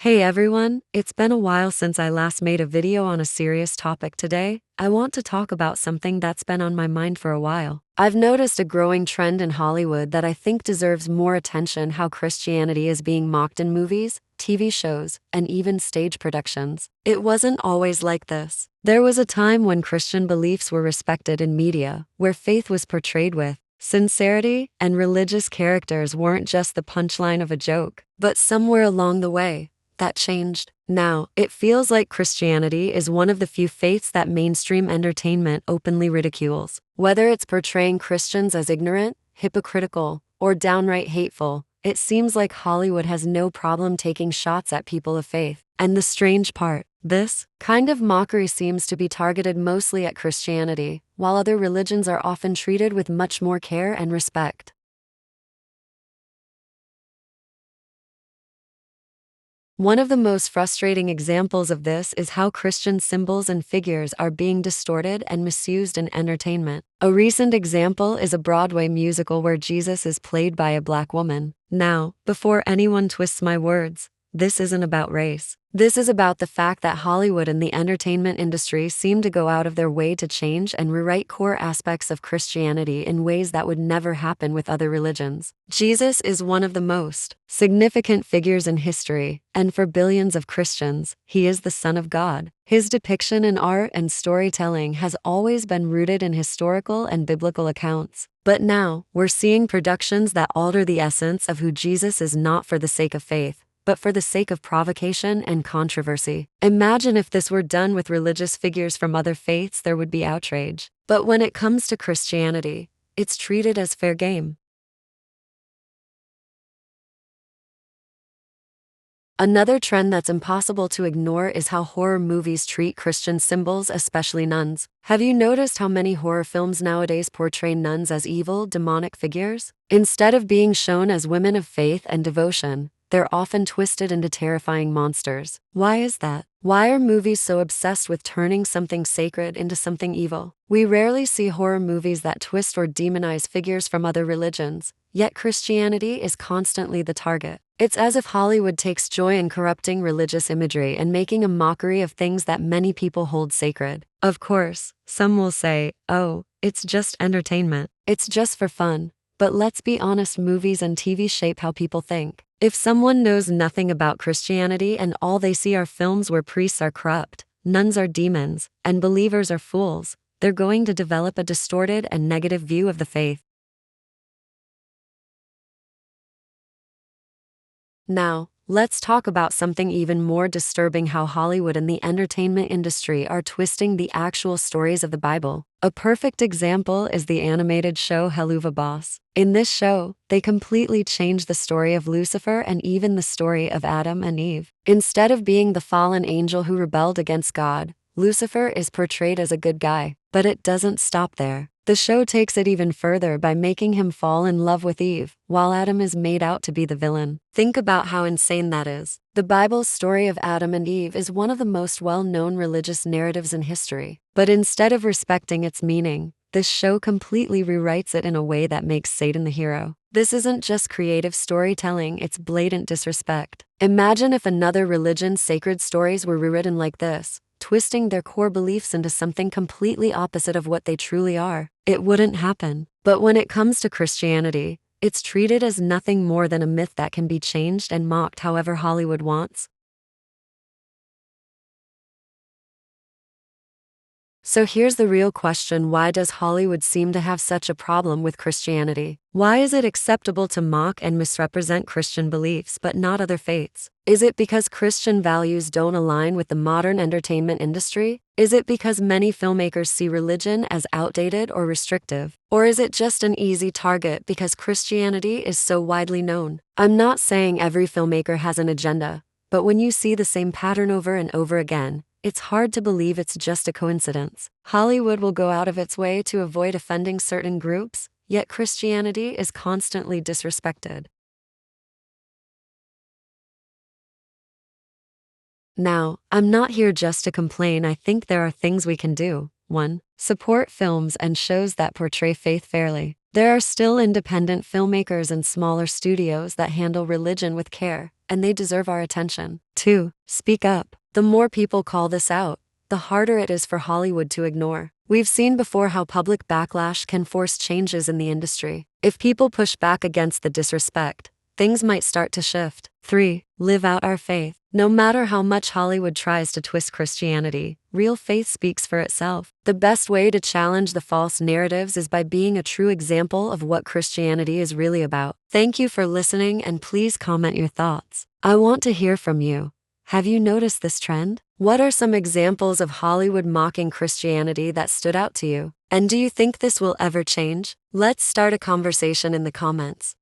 Hey everyone, it's been a while since I last made a video on a serious topic today. I want to talk about something that's been on my mind for a while. I've noticed a growing trend in Hollywood that I think deserves more attention: how Christianity is being mocked in movies, TV shows, and even stage productions. It wasn't always like this. There was a time when Christian beliefs were respected in media, where faith was portrayed with sincerity, and religious characters weren't just the punchline of a joke. But somewhere along the way, that changed. Now, it feels like Christianity is one of the few faiths that mainstream entertainment openly ridicules. Whether it's portraying Christians as ignorant, hypocritical, or downright hateful, it seems like Hollywood has no problem taking shots at people of faith. And the strange part, this kind of mockery seems to be targeted mostly at Christianity, while other religions are often treated with much more care and respect. One of the most frustrating examples of this is how Christian symbols and figures are being distorted and misused in entertainment. A recent example is a Broadway musical where Jesus is played by a black woman. Now, before anyone twists my words, this isn't about race. This is about the fact that Hollywood and the entertainment industry seem to go out of their way to change and rewrite core aspects of Christianity in ways that would never happen with other religions. Jesus is one of the most significant figures in history, and for billions of Christians, he is the Son of God. His depiction in art and storytelling has always been rooted in historical and biblical accounts. But now, we're seeing productions that alter the essence of who Jesus is, not for the sake of faith, but for the sake of provocation and controversy. Imagine if this were done with religious figures from other faiths, there would be outrage. But when it comes to Christianity, it's treated as fair game. Another trend that's impossible to ignore is how horror movies treat Christian symbols, especially nuns. Have you noticed how many horror films nowadays portray nuns as evil, demonic figures? Instead of being shown as women of faith and devotion, they're often twisted into terrifying monsters. Why is that? Why are movies so obsessed with turning something sacred into something evil? We rarely see horror movies that twist or demonize figures from other religions, yet Christianity is constantly the target. It's as if Hollywood takes joy in corrupting religious imagery and making a mockery of things that many people hold sacred. Of course, some will say, oh, it's just entertainment. It's just for fun. But let's be honest, movies and TV shape how people think. If someone knows nothing about Christianity and all they see are films where priests are corrupt, nuns are demons, and believers are fools, they're going to develop a distorted and negative view of the faith. Now, let's talk about something even more disturbing: how Hollywood and the entertainment industry are twisting the actual stories of the Bible. A perfect example is the animated show Helluva Boss. In this show, they completely change the story of Lucifer and even the story of Adam and Eve. Instead of being the fallen angel who rebelled against God, Lucifer is portrayed as a good guy. But it doesn't stop there. The show takes it even further by making him fall in love with Eve, while Adam is made out to be the villain. Think about how insane that is. The Bible's story of Adam and Eve is one of the most well-known religious narratives in history. But instead of respecting its meaning, this show completely rewrites it in a way that makes Satan the hero. This isn't just creative storytelling, it's blatant disrespect. Imagine if another religion's sacred stories were rewritten like this, twisting their core beliefs into something completely opposite of what they truly are. It wouldn't happen. But when it comes to Christianity, it's treated as nothing more than a myth that can be changed and mocked however Hollywood wants. So here's the real question: why does Hollywood seem to have such a problem with Christianity? Why is it acceptable to mock and misrepresent Christian beliefs but not other faiths? Is it because Christian values don't align with the modern entertainment industry? Is it because many filmmakers see religion as outdated or restrictive? Or is it just an easy target because Christianity is so widely known? I'm not saying every filmmaker has an agenda, but when you see the same pattern over and over again, it's hard to believe it's just a coincidence. Hollywood will go out of its way to avoid offending certain groups, yet Christianity is constantly disrespected. Now, I'm not here just to complain. I think there are things we can do. 1. Support films and shows that portray faith fairly. There are still independent filmmakers and smaller studios that handle religion with care, and they deserve our attention. 2. Speak up. The more people call this out, the harder it is for Hollywood to ignore. We've seen before how public backlash can force changes in the industry. If people push back against the disrespect, things might start to shift. 3. Live out our faith. No matter how much Hollywood tries to twist Christianity, real faith speaks for itself. The best way to challenge the false narratives is by being a true example of what Christianity is really about. Thank you for listening, and please comment your thoughts. I want to hear from you. Have you noticed this trend? What are some examples of Hollywood mocking Christianity that stood out to you? And do you think this will ever change? Let's start a conversation in the comments.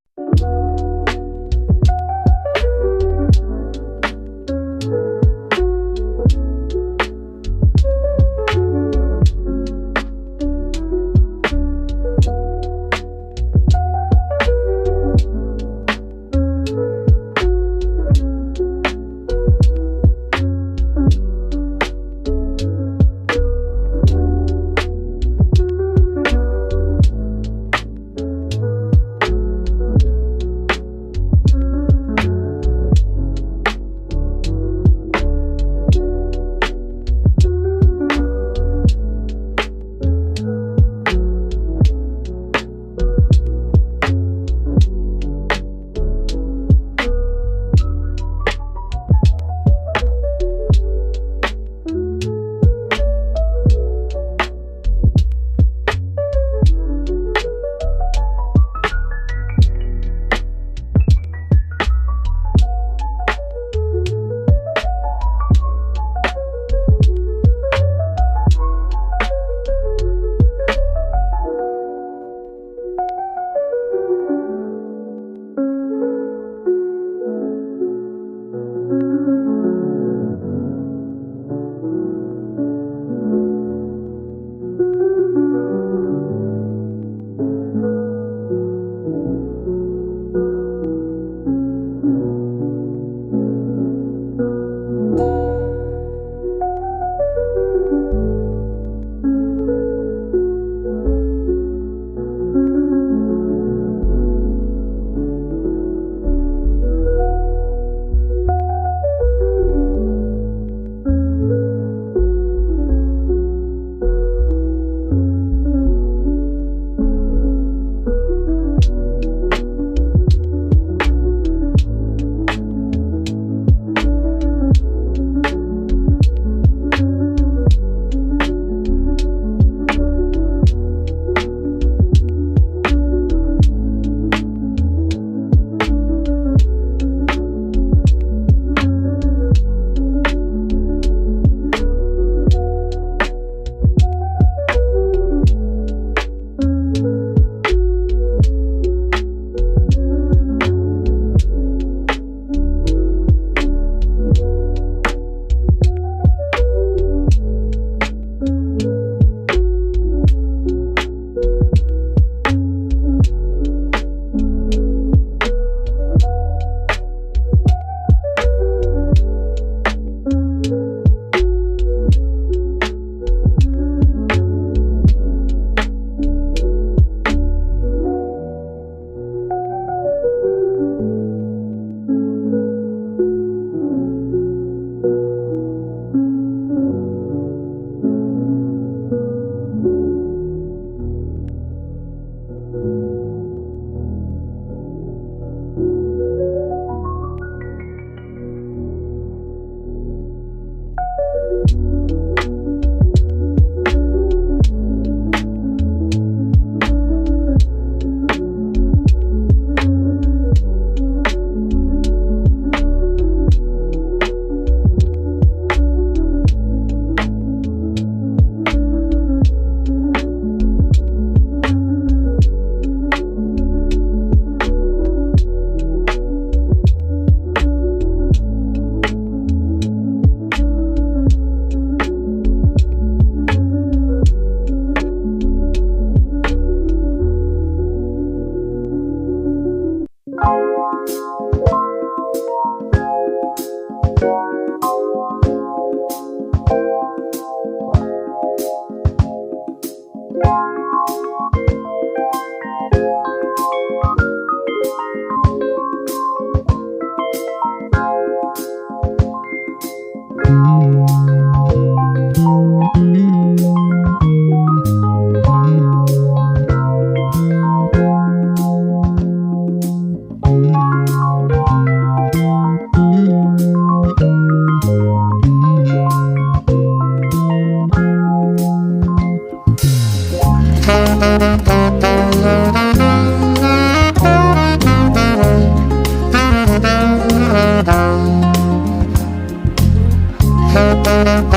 Thank